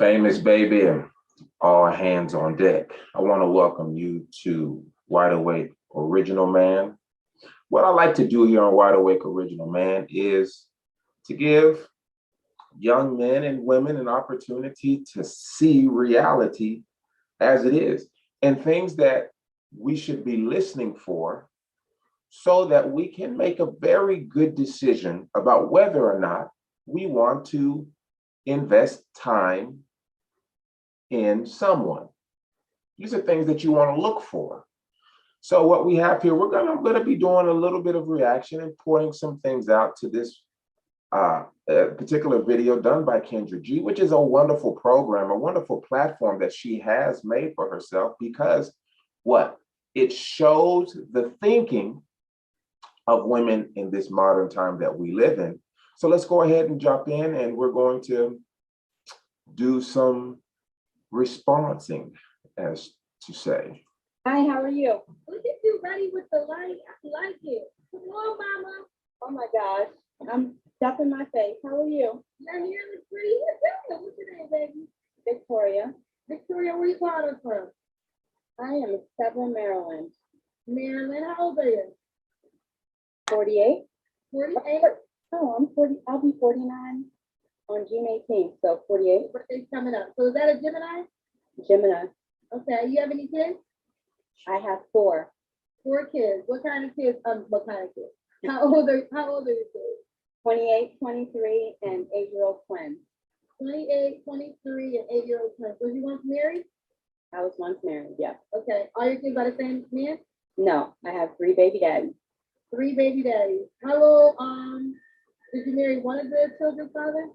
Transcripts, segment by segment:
Famous baby and all hands on deck. I want to welcome you to Wide Awake Original Man. What I like to do here on Wide Awake Original Man is to give young men and women an opportunity to see reality as it is and things that we should be listening for so that we can make a very good decision about whether or not we want to invest time in someone. These are things that you want to look for. So what we have here, I'm going to be doing a little bit of reaction and pointing some things out to this particular video done by Kendra G, which is a wonderful program, a wonderful platform that she has made for herself because what? It shows the thinking of women in this modern time that we live in. So let's go ahead and jump in and we're going to do some responding, as to say. Hi, how are you? Look at you ready with the light. I like it. Come on, mama. Oh my gosh. I'm stuffing my face. How are you? Your hair looks pretty. What's your name, baby? Victoria. Victoria, where you calling from? I am in Severn, Maryland. Maryland, how old are you? 48. 48? Oh, I'm 40. I'll be 49 on June 18th, so 48. Birthday's coming up. So is that a Gemini? Gemini. Okay. You have any kids? I have 4. 4 kids. What kind of kids? What kind of kids? How old are your kids? 28, 23, and 8-year-old twins. 28, 23, and 8-year-old twins. Was you once married? I was once married, yeah. Okay. All your kids by the same man? No, I have 3 baby daddies. 3 baby daddies. How old, did you marry one of the children's father?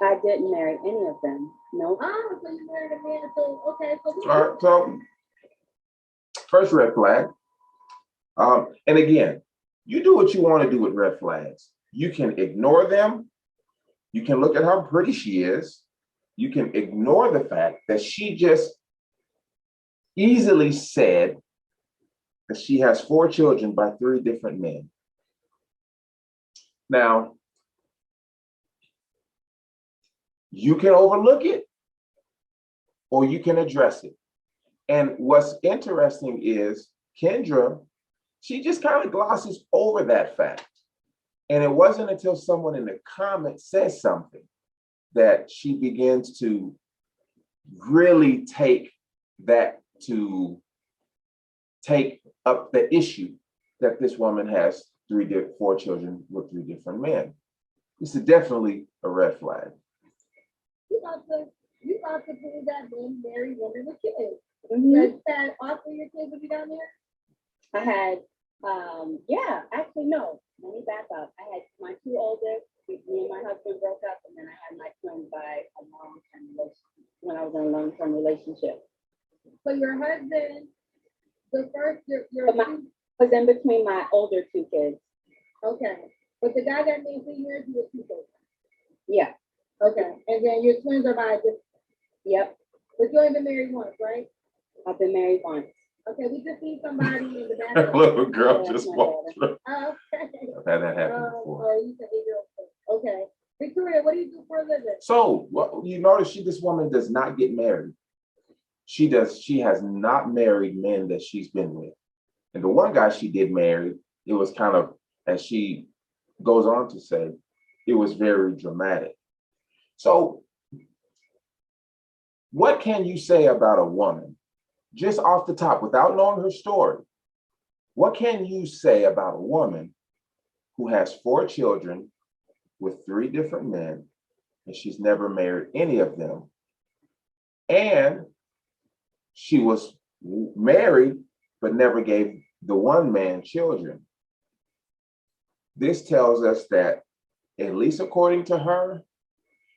I didn't marry any of them. No. Nope. Oh, so you married a man. So, okay. So, all right, so first red flag. And again, you do what you want to do with red flags. You can ignore them. You can look at how pretty she is. You can ignore the fact that she just easily said that she has 4 children by 3 different men. Now, you can overlook it or you can address it. And what's interesting is Kendra, she just kind of glosses over that fact. And it wasn't until someone in the comments says something that she begins to really take up the issue that this woman has 4 children with 3 different men. This is definitely a red flag. You about to prove that men marry women with kids. Mm-hmm. That all 3 of your kids will be down there? I had, yeah, actually, no. Let me back up. I had my 2 oldest. Me and my husband broke up, and then I had my twins by a long-term relationship when I was in a long-term relationship. So your husband, the first, was in between my older 2 kids. Okay. But the guy that made 3 years, you were 2 kids. Yeah. Okay. And then your twins are by just. Yep. But you ain't been married once, right? I've been married once. Okay, we just need somebody in the back. Little girl just walked through. Okay. I've had that happen before. Oh, you said 8-year-old. Okay. Victoria, what do you do for a living? So, well, you notice this woman does not get married. She has not married men that she's been with. And the one guy she did marry, it was kind of, as she goes on to say, it was very dramatic. So, what can you say about a woman, just off the top, without knowing her story? What can you say about a woman who has 4 children with 3 different men, and she's never married any of them, and she was married but never gave the one man children? This tells us that, at least according to her,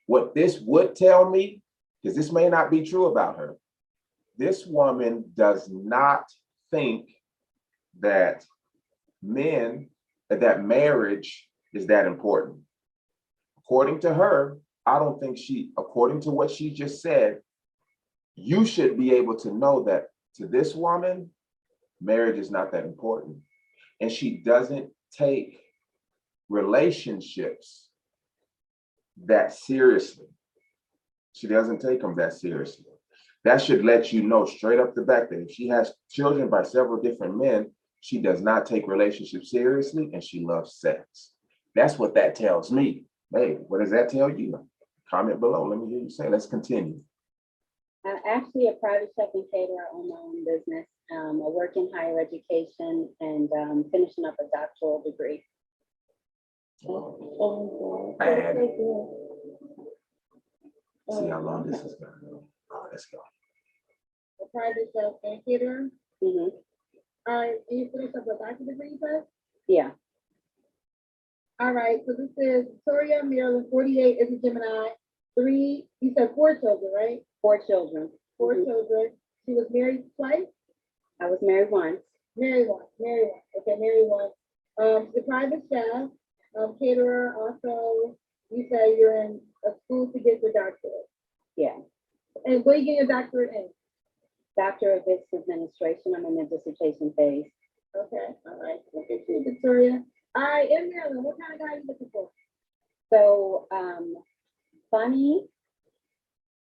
what this would tell me, because this may not be true about her, this woman does not think that marriage is that important. According to her, I don't think according to what she just said, you should be able to know that to this woman, marriage is not that important. And she doesn't take relationships that seriously. She doesn't take them that seriously. That should let you know straight up the back that if she has children by several different men, she does not take relationships seriously and she loves sex. That's what that tells me. Hey, what does that tell you? Comment below. Let me hear you say. Let's continue. I'm actually a private chef and caterer on my own business. I work in higher education and finishing up a doctoral degree. Man. See how long this is going to go. Oh, let's go. A private chef and caterer? Mm-hmm. All right, and you finished up a doctorate degree, first? Yeah. All right, so this is Victoria Maryland, 48, is a Gemini. You said 4 children, right? 4 children. 4 children. She was married twice? I was married once. Married once. Okay, married once. She's a private chef, caterer. Also, you say you're in a school to get your doctorate. Yeah. And what are you getting your doctorate in? Doctor of Business Administration. I'm in the dissertation phase. Okay, all right. Look at you, Victoria. All right, in Maryland, what kind of guy are you looking for? So, funny,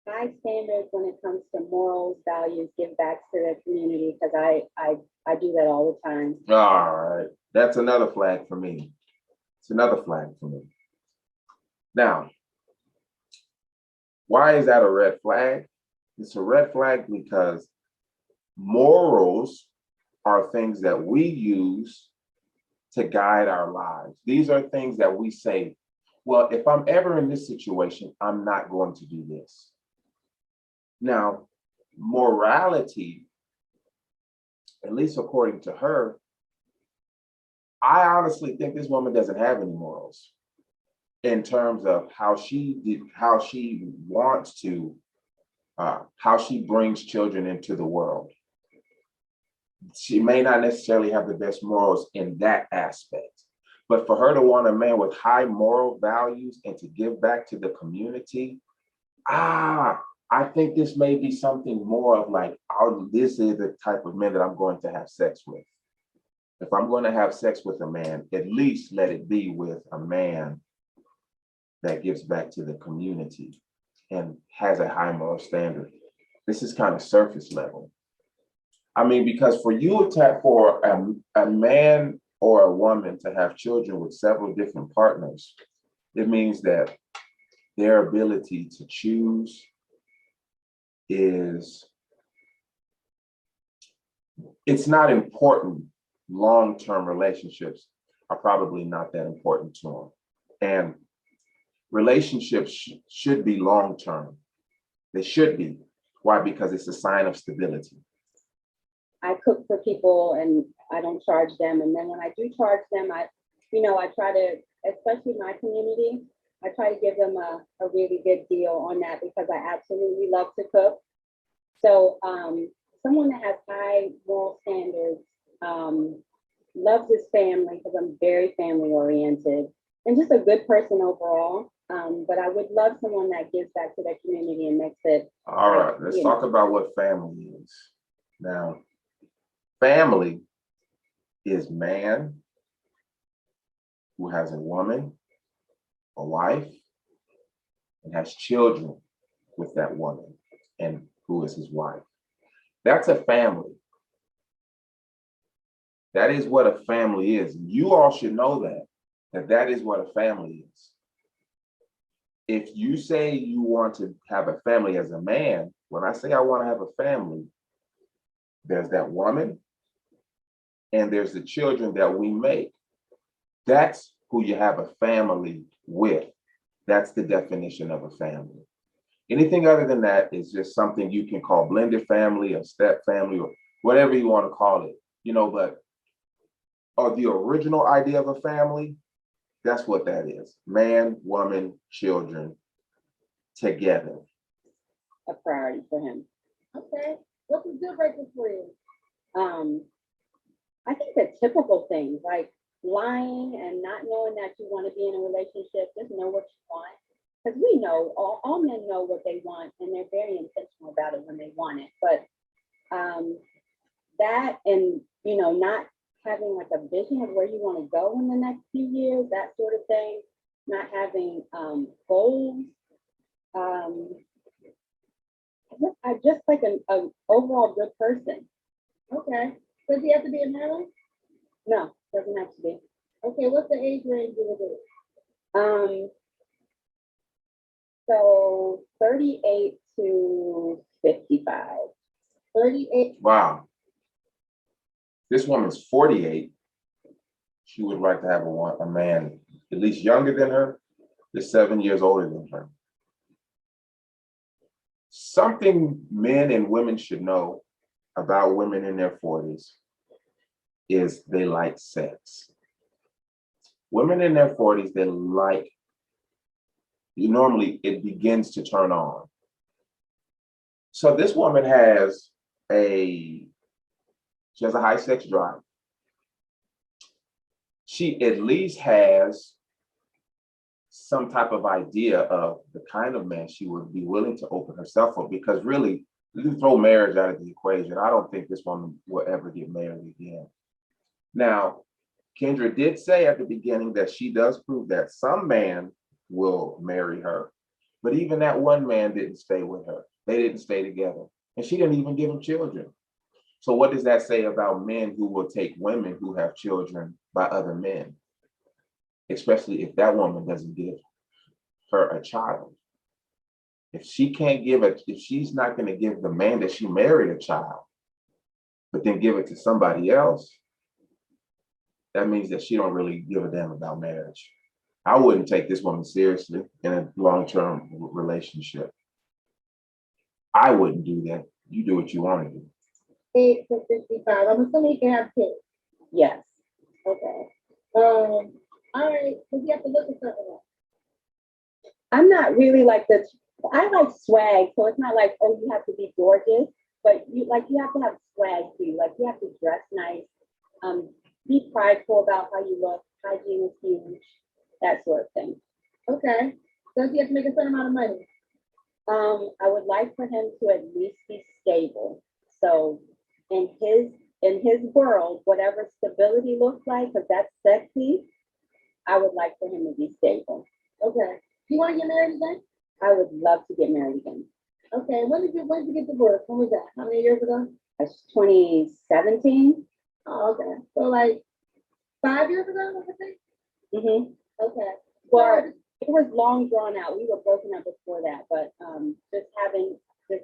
high standards when it comes to morals, values, give back to the community, because I do that all the time. All right, that's another flag for me. It's another flag for me. Now, why is that a red flag? It's a red flag because morals are things that we use to guide our lives. These are things that we say, well, if I'm ever in this situation, I'm not going to do this. Now, morality, at least according to her, I honestly think this woman doesn't have any morals in terms of how she wants to, how she brings children into the world. She may not necessarily have the best morals in that aspect, but for her to want a man with high moral values and to give back to the community, I think this may be something more of like, this is the type of man that I'm going to have sex with. If I'm going to have sex with a man, at least let it be with a man that gives back to the community and has a high moral standard. This is kind of surface level. I mean, because for a man or a woman to have children with several different partners, it means that their ability to choose it's not important. Long-term relationships are probably not that important to them. And relationships should be long-term. They should be. Why? Because it's a sign of stability. I cook for people and I don't charge them. And then when I do charge them, I try to, especially my community, I try to give them a really good deal on that because I absolutely love to cook. So someone that has high moral standards, loves his family because I'm very family oriented and just a good person overall. But I would love someone that gives back to their community and makes it. All right, let's talk about what family is. Now, family is man who has a woman, a wife, and has children with that woman and who is his wife. That's a family. That is what a family is. You all should know that is what a family is. If you say you want to have a family as a man, when I say I want to have a family, there's that woman and there's the children that we make. That's who you have a family with. That's the definition of a family. Anything other than that is just something you can call blended family or step family or whatever you want to call it, or the original idea of a family, that's what that is. Man, woman, children, together. A priority for him. Okay. What's a deal breaker for you? I think the typical things like lying and not knowing that you want to be in a relationship, just know what you want. Because we know, all men know what they want and they're very intentional about it when they want it. But that and, not having like a vision of where you want to go in the next few years, that sort of thing, not having goals, I just like an overall good person. Okay. Does he have to be a male? No, doesn't have to be. Okay, what's the age range you would do? So 38 to 55. 38. Wow. This woman's 48. She would like to have a man at least younger than her, is 7 years older than her. Something men and women should know about women in their 40s is they like sex. Women in their 40s, they like, normally it begins to turn on. So this woman has a high sex drive. She at least has some type of idea of the kind of man she would be willing to open herself up, because really, you throw marriage out of the equation. I don't think this woman will ever get married again. Now, Kendra did say at the beginning that she does prove that some man will marry her, but even that one man didn't stay with her. They didn't stay together, and she didn't even give him children. So what does that say about men who will take women who have children by other men, especially if that woman doesn't give her a child? If she can't give it, if she's not going to give the man that she married a child, but then give it to somebody else, that means that she don't really give a damn about marriage. I wouldn't take this woman seriously in a long-term relationship. I wouldn't do that. You do what you want to do. 8 to 55. I'm assuming you can have kids. Yes. Okay. All right. Because you have to look at something else. I'm not really like the. I like swag, so it's not like, oh, you have to be gorgeous, but you have to have swag too. Like you have to dress nice. Be prideful about how you look. Hygiene is huge. That sort of thing. Okay. Does he have to make a certain amount of money? I would like for him to at least be stable. So in his world, whatever stability looks like, because that's sexy, I would like for him to be stable. Okay. Do you want to get married again? I would love to get married again. Okay. When did you get divorced? When was that? How many years ago? That's 2017. Oh, okay. So like 5 years ago, I think? Mm-hmm. Okay. Well, it was long drawn out. We were broken up before that, but just having this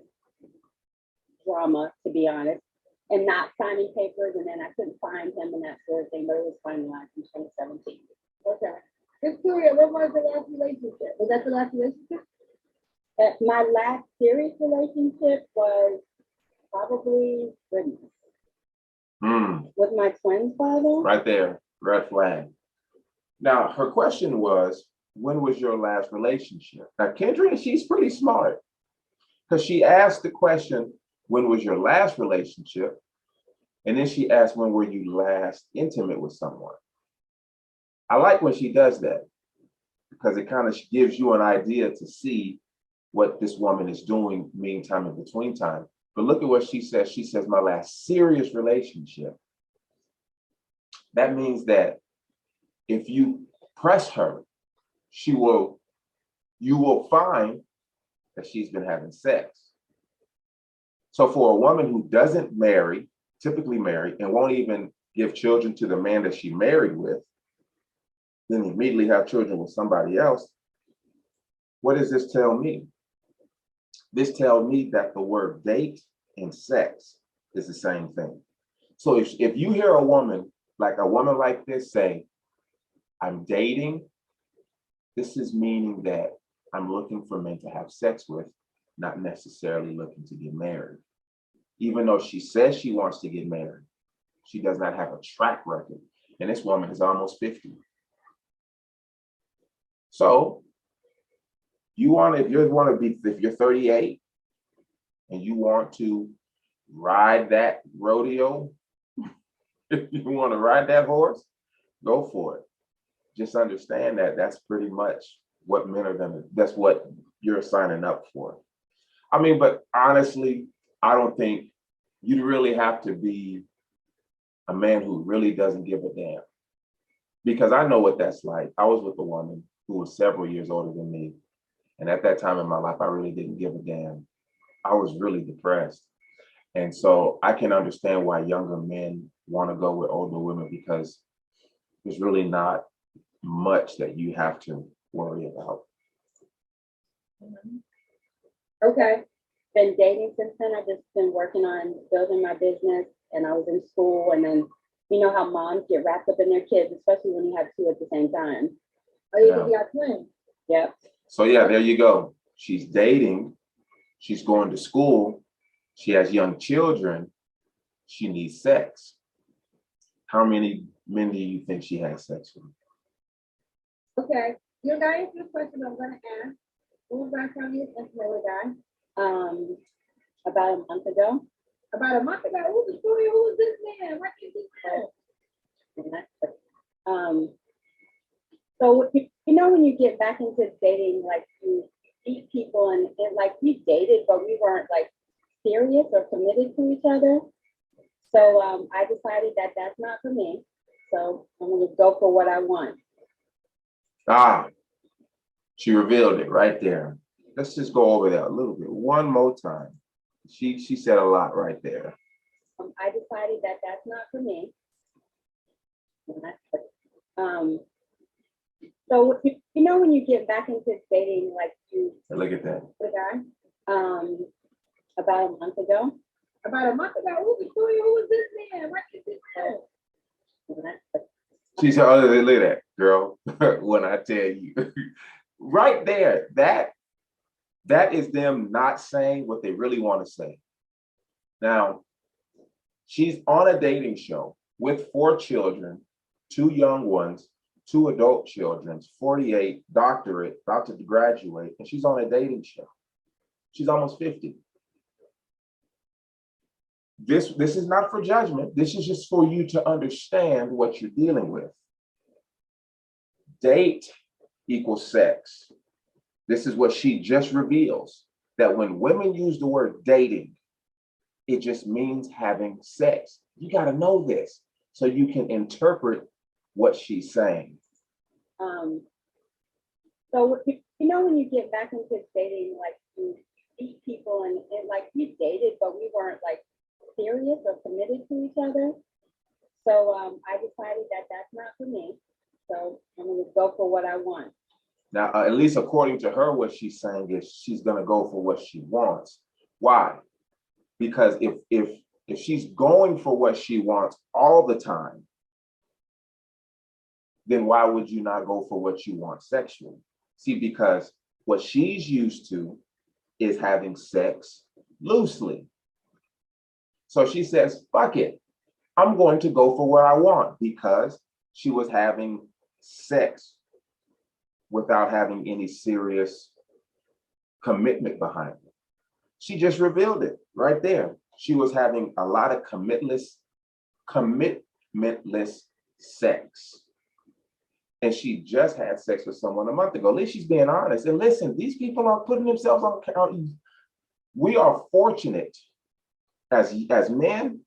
drama, to be honest, and not signing papers, and then I couldn't find him and that sort of thing, but it was finalized in 2017. Okay. Victoria, what was the last relationship? Was that the last relationship? My last serious relationship was probably, goodness, with my twin father. Right there, red flag. Now, her question was, when was your last relationship? Now, Kendra, she's pretty smart, because she asked the question, when was your last relationship? And then she asked, when were you last intimate with someone? I like when she does that, because it kind of gives you an idea to see what this woman is doing meantime and between time. But look at what she says. She says, my last serious relationship. That means that if you press her, you will find that she's been having sex. So for a woman who doesn't typically marry, and won't even give children to the man that she married with, then immediately have children with somebody else, what does this tell me? This tells me that the word date and sex is the same thing. So if you hear a woman like this say, I'm dating, this is meaning that I'm looking for men to have sex with, not necessarily looking to get married. Even though she says she wants to get married, she does not have a track record. And this woman is almost 50. So if you're 38 and you want to ride that rodeo, if you want to ride that horse, go for it. Just understand that that's pretty much what that's what you're signing up for. I mean, but honestly, I don't think you really have to be a man who really doesn't give a damn. Because I know what that's like. I was with a woman who was several years older than me. And at that time in my life, I really didn't give a damn. I was really depressed. And so I can understand why younger men want to go with older women because there's really not much that you have to worry about. Okay. Been dating since then. I've just been working on building my business, and I was in school, and then you know how moms get wrapped up in their kids, especially when you have two at the same time. Oh, Yeah. you got twins. Yep. So yeah, there you go. She's dating, she's going to school, she has young children, she needs sex. How many men do you think she has sex with? Okay, you're gonna answer the question I'm gonna ask. What was last time you was with a guy? About a month ago. About a month ago? Who's the story? Who was this man? What did he do? So you know when you get back into dating, like you meet people and like we dated, but we weren't like serious or committed to each other. So I decided that that's not for me. So I'm gonna go for what I want. Ah, she revealed it right there. Let's just go over that a little bit one more time. She said a lot right there. I decided that that's not for me. So you know when you get back into dating, like you Look at that. with a guy, about a month ago. About a month ago, who's the story? Who was this man? What did he do? She said, "Oh, look at that, girl." When I tell you, right there, that is them not saying what they really want to say. Now, she's on a dating show with 4 children, 2 young ones, 2 adult children, 48, doctorate, about to graduate, and she's on a dating show. She's almost 50. This is not for judgment. This is just for you to understand what you're dealing with. Date equals sex. This is what she just reveals, that when women use the word dating, it just means having sex. You got to know this so you can interpret what she's saying. So you know when you get back into dating, like you meet people and like we dated, but we weren't like serious or committed to each other. So I decided that that's not for me. So I'm gonna go for what I want. Now, at least according to her, what she's saying is she's gonna go for what she wants. Why? Because if she's going for what she wants all the time, then why would you not go for what you want sexually? See, because what she's used to is having sex loosely. So she says, fuck it. I'm going to go for what I want, because she was having sex without having any serious commitment behind it. She just revealed it right there. She was having a lot of commitmentless sex. And she just had sex with someone a month ago. At least she's being honest. And listen, these people are putting themselves on. We are fortunate as men,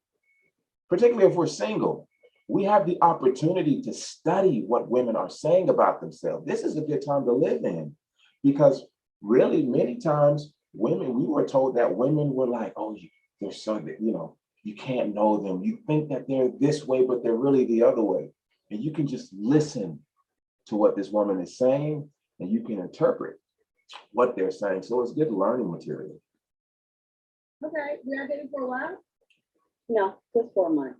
particularly if we're single, we have the opportunity to study what women are saying about themselves. This is a good time to live in, because really many times women, we were told that women were like, oh, they're so, you can't know them. You think that they're this way, but they're really the other way. And you can just listen to what this woman is saying, and you can interpret what they're saying. So it's good learning material. Okay, you have dating for a while? No, just 4 months.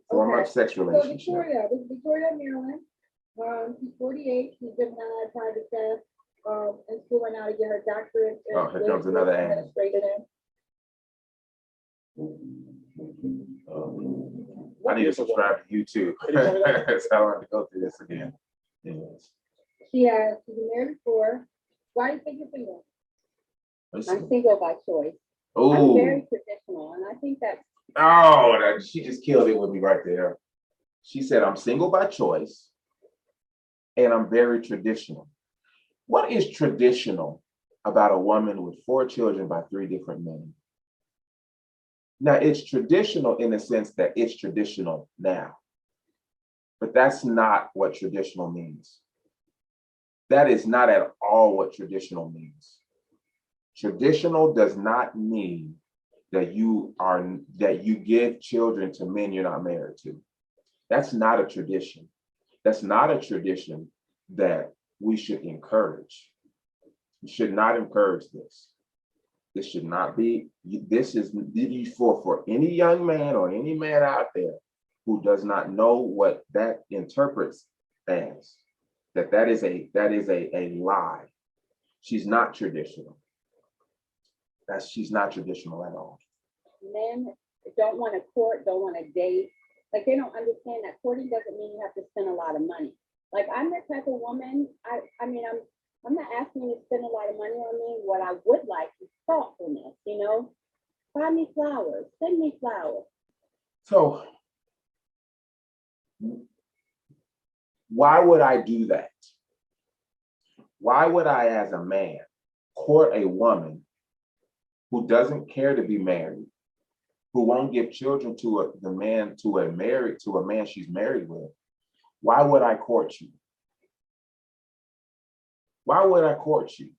4 months sex relationship. So Victoria, this is Victoria Maryland. She's 48. She's been on a private test in school right now to get her doctorate. Oh, here comes another ad. I need to subscribe to YouTube. So I don't have to go through this again. Anyways. She's married before. Why do you think you're single? I'm single by choice. Ooh. I'm very traditional, and I think that. Oh, she just killed it with me right there. She said, I'm single by choice, and I'm very traditional. What is traditional about a woman with 4 children by 3 different men? Now, it's traditional in the sense that it's traditional now, but that's not what traditional means. That is not at all what traditional means. Traditional does not mean that you give children to men you're not married to. That's not a tradition. That's not a tradition that we should encourage. We should not encourage this. This should not be, this is for any young man or any man out there who does not know what that interprets as, that is a lie. She's not traditional. She's not traditional at all. Men don't want to court, don't want to date. Like, they don't understand that courting doesn't mean you have to spend a lot of money. Like, I'm the type of woman, I mean, I'm not asking you to spend a lot of money on me. What I would like is thoughtfulness, you know? Buy me flowers, send me flowers. So why would I do that? Why would I, as a man, court a woman who doesn't care to be married, who won't give children to a man she's married with? Why would I court you? Why would I court you?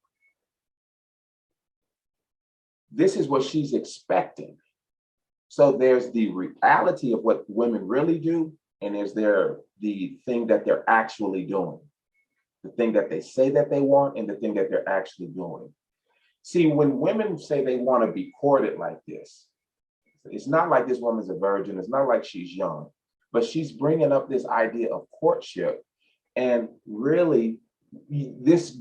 This is what she's expecting. So there's the reality of what women really do, and there's the thing that they're actually doing. The thing that they say that they want and the thing that they're actually doing. See, when women say they want to be courted like this, it's not like this woman's a virgin. It's not like she's young, but she's bringing up this idea of courtship. And really, this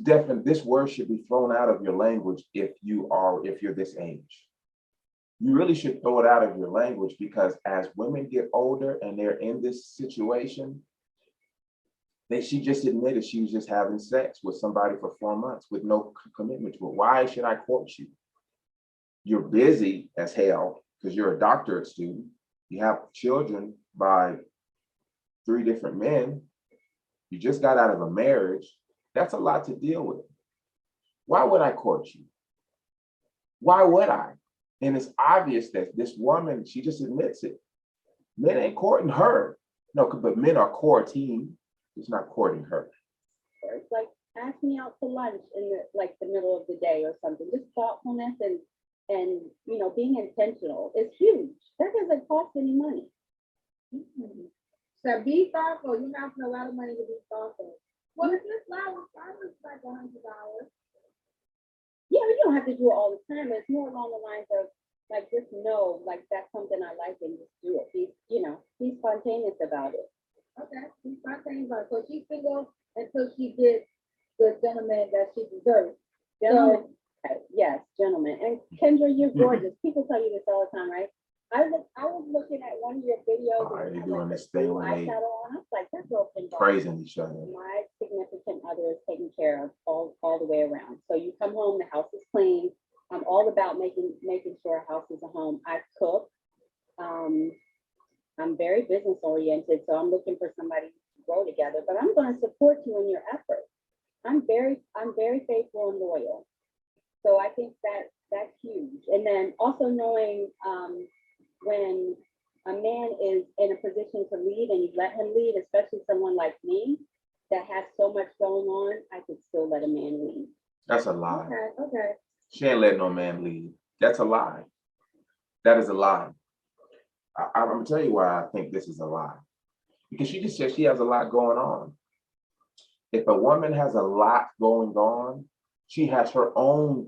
word should be thrown out of your language if you're this age. You really should throw it out of your language, because as women get older and they're in this situation, she just admitted she was just having sex with somebody for 4 months with no commitment to it. Why should I court you? You're busy as hell because you're a doctorate student. You have children by 3 different men. You just got out of a marriage. That's a lot to deal with. Why would I court you? Why would I? And it's obvious that this woman, she just admits it. Men ain't courting her. No, but men are courting. It's not courting her. It's like, ask me out to lunch in the middle of the day or something. Just thoughtfulness and you know, being intentional is huge. That doesn't cost any money. So be thoughtful. You're not paying a lot of money to be thoughtful. Well, if this flowers like $100. Yeah, you don't have to do it all the time. It's more along the lines of, like, just know, like, that's something I like and just do it. Be spontaneous about it. Okay, she's spontaneous about it. So she's single until she gets the gentleman that she deserves. Gentlemen, yes, gentlemen. And Kendra, you're gorgeous. People tell you this all the time, right? I was looking at one of your videos. Why are and you had, doing like, this thing when they eyeshadow on. I was like, that girl can praising each other? My significant other is taken care of all the way around. So you come home, the house is clean. I'm all about making sure a house is a home. I cook. I'm very business oriented, so I'm looking for somebody to grow together. But I'm going to support you in your efforts. I'm very faithful and loyal. So I think that's huge. And then also knowing when a man is in a position to lead and you let him lead, especially someone like me that has so much going on, I could still let a man lead. That's a lie. Okay. She ain't letting no man lead. That's a lie. That is a lie. I'm gonna tell you why I think this is a lie. Because she just said she has a lot going on. If a woman has a lot going on, she has her own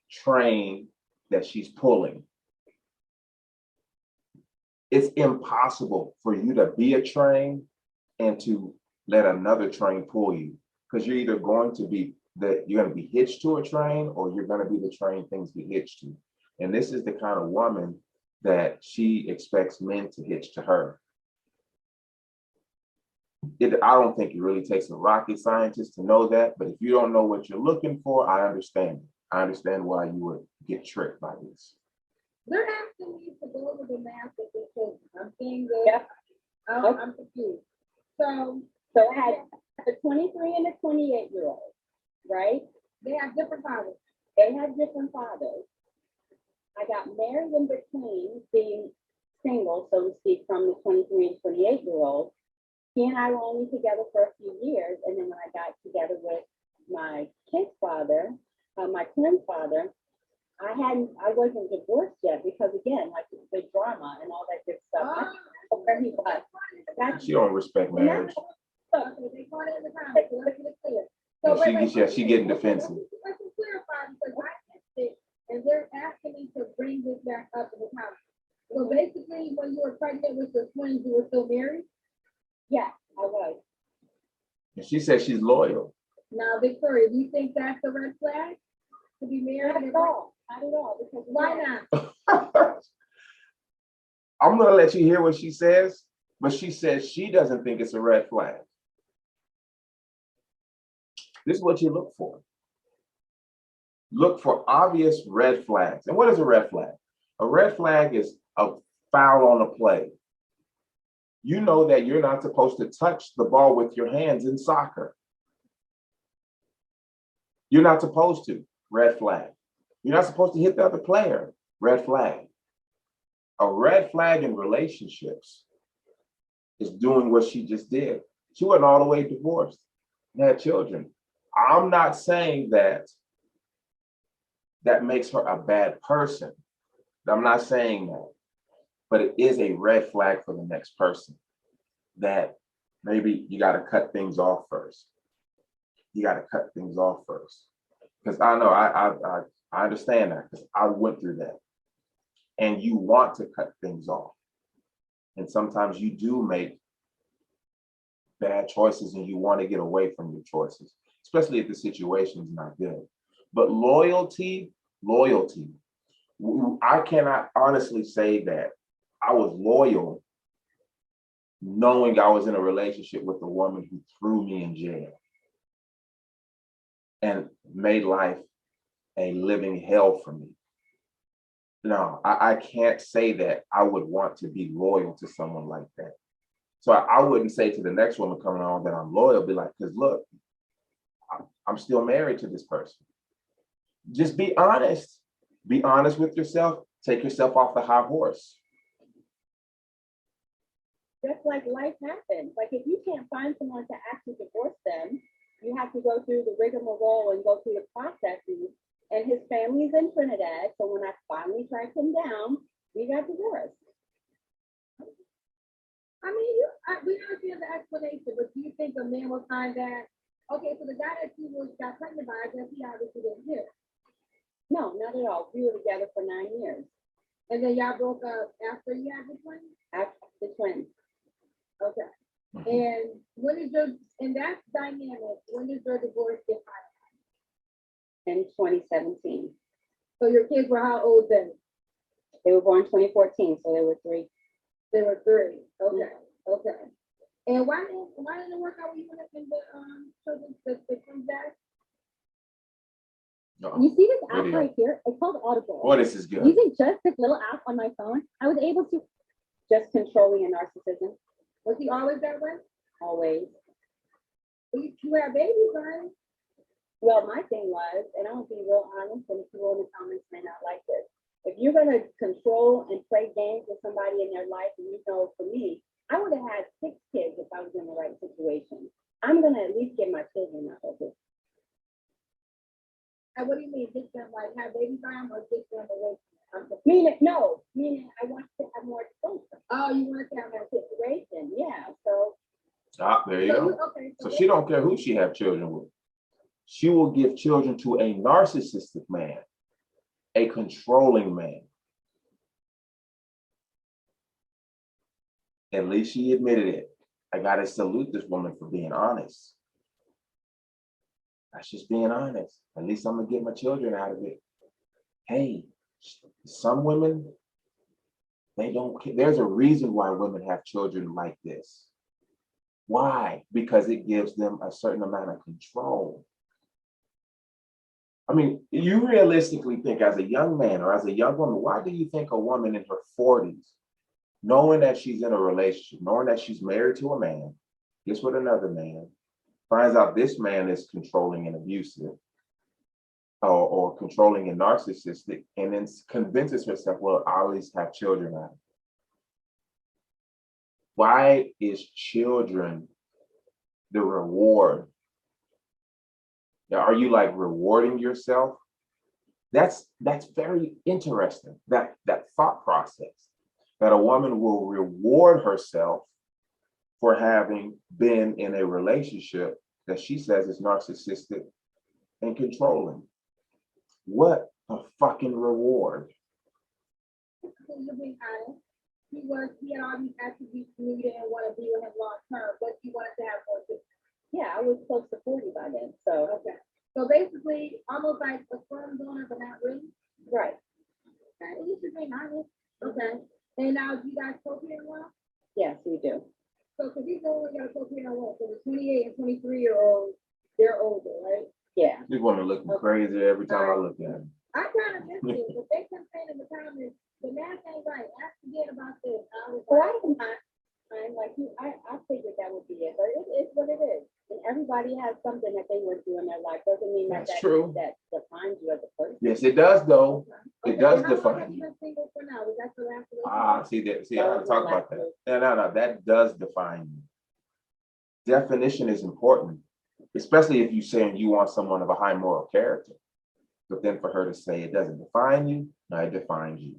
train that she's pulling. It's impossible for you to be a train and to let another train pull you, because you're either going to be hitched to a train, or you're going to be the train things get hitched to. And this is the kind of woman that she expects men to hitch to her. I don't think it really takes a rocket scientist to know that, but if you don't know what you're looking for, I understand. I understand why you would get tricked by this. They're asking me to go over the math of this because I'm seeing this. Yep. I'm confused. So I had a 23 and a 28-year-old, right? they have different fathers. They had different fathers. I got married in between, being single, so to speak, from the 23 and 28-year-old. He and I were only together for a few years, and then when I got together with my kid's father, my twin father, I wasn't divorced yet because again, like the drama and all that good stuff. I know where he was. That's, She don't respect and marriage. that's, Okay, they caught it in the time, so let's get it clear. So Yeah, wait, she getting defensive. Let's clarify, because I missed it, and they're asking me to bring this back up in the house. So basically, when you were pregnant with your twins, you were still married? yeah, I was. And she said she's loyal. Now, Victoria, do you think that's a red flag? To be married? Not at all. Not at all. Because Why not? I'm gonna let you hear what she says, but she says she doesn't think it's a red flag. This is what you look for. Look for obvious red flags. And what is a red flag? A red flag is a foul on a play. You know that you're not supposed to touch the ball with your hands in soccer. You're not supposed to. Red flag. You're not supposed to hit the other player. Red flag. A red flag in relationships is doing what she just did. She wasn't all the way divorced and had children. I'm not saying that that makes her a bad person. I'm not saying that. But it is a red flag for the next person that maybe you got to cut things off first. You got to cut things off first. Because I know I understand that because I went through that. And you want to cut things off. And sometimes you do make bad choices and you want to get away from your choices, especially if the situation is not good. But loyalty, I cannot honestly say that I was loyal knowing I was in a relationship with a woman who threw me in jail and made life a living hell for me. No, I can't say that I would want to be loyal to someone like that. So I wouldn't say to the next woman coming on that I'm loyal, be like, because look, I'm still married to this person. Just be honest. Be honest with yourself. Take yourself off the high horse. Just like life happens. Like if you can't find someone to actually divorce them, you have to go through the rigmarole and go through the processes. And his family's in Trinidad. So when I finally tracked him down, we got divorced. I mean, we understand the explanation, but do you think a man will find that? Okay, so the guy that you got pregnant by, I guess he obviously didn't hear. No, not at all. We were together for 9 years. And then y'all broke up after you had the twins? After the twins. Okay. And when is your, in that dynamic, when does your divorce get filed? In 2017. So your kids were how old then? They were born 2014, so they were 3. They were 3. Okay. Okay. And why didn't it work out with you in the children, the twins dad? You see this app Video. right here? It's called Audible. Oh, this is good. Using just this little app on my phone, I was able to just controlling a narcissism. Was he always that way? Always. You have babies, right? Well, my thing was, and I'll be real honest, and people in the comments may not like this. If you're gonna control and play games with somebody in their life, and you know, for me, I would have had 6 kids if I was in the right situation. I'm gonna at least get my children out of it. And what do you mean, get them like have baby time or get them away? Meaning I want to have more exposure. Oh, you want to have that Situation, yeah. So There you go. okay. So she don't care who she have children with. She will give children to a narcissistic man, a controlling man. At least she admitted it. I gotta salute this woman for being honest. That's just being honest. At least I'm gonna get my children out of it. Hey, some women, they don't care. There's a reason why women have children like this. Why? Because it gives them a certain amount of control. I mean, you realistically think as a young man or as a young woman, why do you think a woman in her 40s, knowing that she's in a relationship, knowing that she's married to a man, gets with another man, finds out this man is controlling and abusive, or controlling and narcissistic, and then convinces herself, well, I'll at least have children out of it. Why is children the reward? Are you like rewarding yourself That's very interesting, that thought process, that a woman will reward herself for having been in a relationship that she says is narcissistic and controlling. What a fucking reward. You're being honest. He had all these attributes you didn't want to be with him long term, but you wanted to have more kids. Yeah, I was close to 40 by then, so. Okay. So basically, almost like a firm donor, but not really. Right. Okay, you should be honest. Okay. And now you guys co-parent well? Yes, we do. So, because these only got to co-parent well. So the 28 and 23-year-olds, they're older, right? Yeah. This woman looking crazy every time I look at her. I kind of miss it, but they kept saying in the comments, the math ain't right. I forget about this. I was Well, like, I'm like you, I figured that would be it, but it is what it is. And everybody has something that they went through in their life. Doesn't mean that That's true. that defines you as a person. Yes, it does though. It okay, does how long define have you you. been single for now? Was that the last Ah, relationship? see, I want to talk about that. No, that does define you. Definition is important, especially if you're saying you want someone of a high moral character. But then for her to say it doesn't define you, no, it defines you.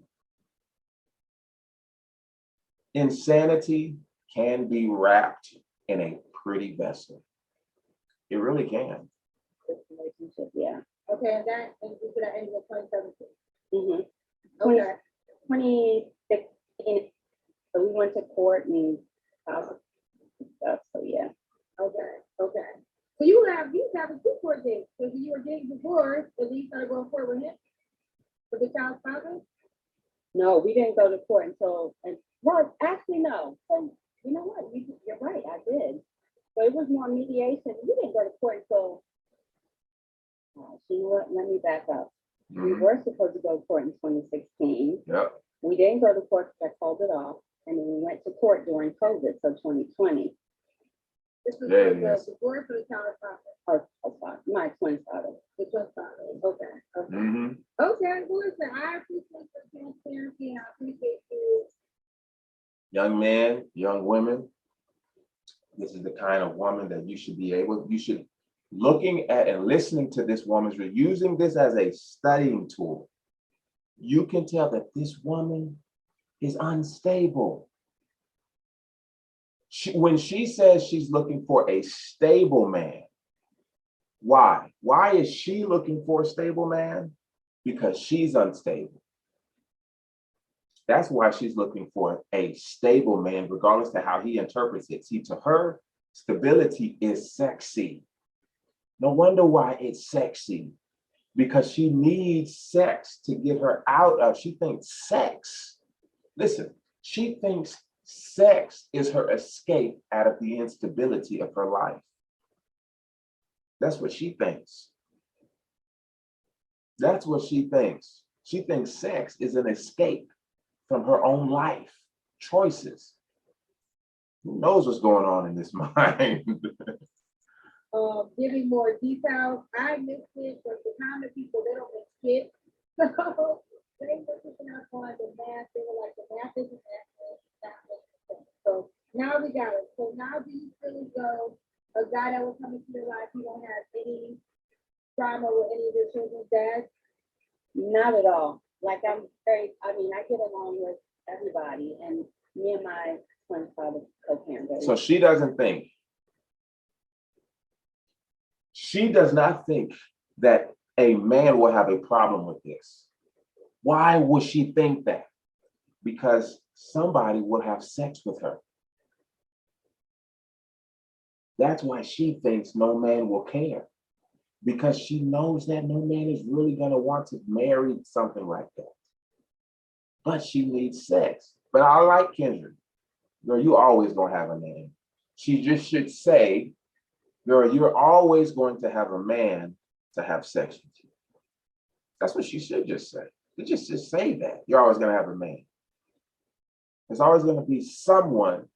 Insanity can be wrapped in a pretty vessel. It really can. This relationship, yeah. Okay, and that, and you said that ended in 2017. Mm-hmm. Okay. 2016, so we went to court and stuff, so yeah. Okay, okay. So you used to have a two court date, because you were getting divorced, and then you started going forward with him? With the child's father? No, we didn't go to court until, well, actually, no. So, you know what, you're right, I did. So it was more mediation. We didn't go to court until, you know what, let me back up. We Mhm. were supposed to go to court in 2016. Yep. We didn't go to court because I called it off. And then we went to court during COVID, so 2020. This was There for it the is. divorce or the child's father? Oh, sorry, my twin father. The child's father. Okay, okay. Mhm. Okay, well, listen, I appreciate your transparency, and I appreciate you. Young men, young women, this is the kind of woman that you should looking at and listening to this woman's, using this as a studying tool. You can tell that this woman is unstable. When she says she's looking for a stable man, why? Why is she looking for a stable man? Because she's unstable. That's why she's looking for a stable man, regardless to how he interprets it. See, to her, stability is sexy. No wonder why it's sexy, because she needs sex to get her out of, she thinks sex, listen, she thinks sex is her escape out of the instability of her life. That's what she thinks. That's what she thinks. She thinks sex is an escape from her own life choices. Who knows what's going on in this mind? Giving more details. I missed it, but the common people, they don't miss shit. So they were picking up on the math. They were like, the math isn't that. So now we got it. So now do you feel as though a guy that will come into your life, you don't have any trauma with any of your children's dads? Not at all. Like I get along with everybody, and me and my twin father co-parent. So she does not think that a man will have a problem with this. Why would she think that? Because somebody will have sex with her. That's why she thinks no man will care, because she knows that no man is really going to want to marry something like that. But she needs sex. But I like Kendra. Girl, you always gonna have a man. She just should say, girl, you're always going to have a man to have sex with you. That's what she should just say. Just say that. You're always gonna have a man. There's always gonna be someone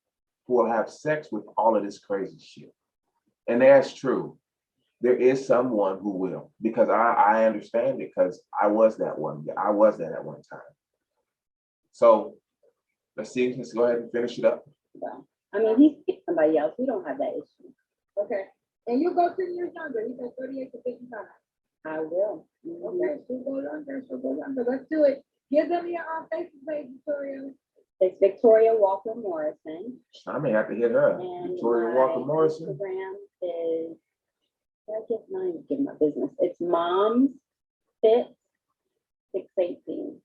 who will have sex with all of this crazy shit. And that's true. There is someone who will, because I understand it, because I was that one. I was that at one time. So let's go ahead and finish it up. So, I mean, he's with somebody else. We don't have that issue. Okay. And you go 10 years younger. You said 38 to 55. I will. Mhm. Okay, she'll go younger, she'll go younger. Let's do it. Give them your Facebook page, Victoria. It's Victoria Walker Morrison. I may have to hit her. And Victoria my Walker Morrison. Instagram is, I give mine, give my business. It's Moms Fit 618.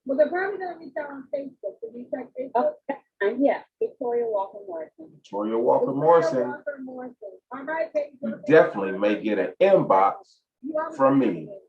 Well, they're probably gonna reach out on Facebook. Did you check Facebook? Okay, and yeah, Victoria Walker Morrison. Victoria Walker Victoria Morrison. Walker Morrison. All right, baby. You definitely may get an inbox You always from get me. it.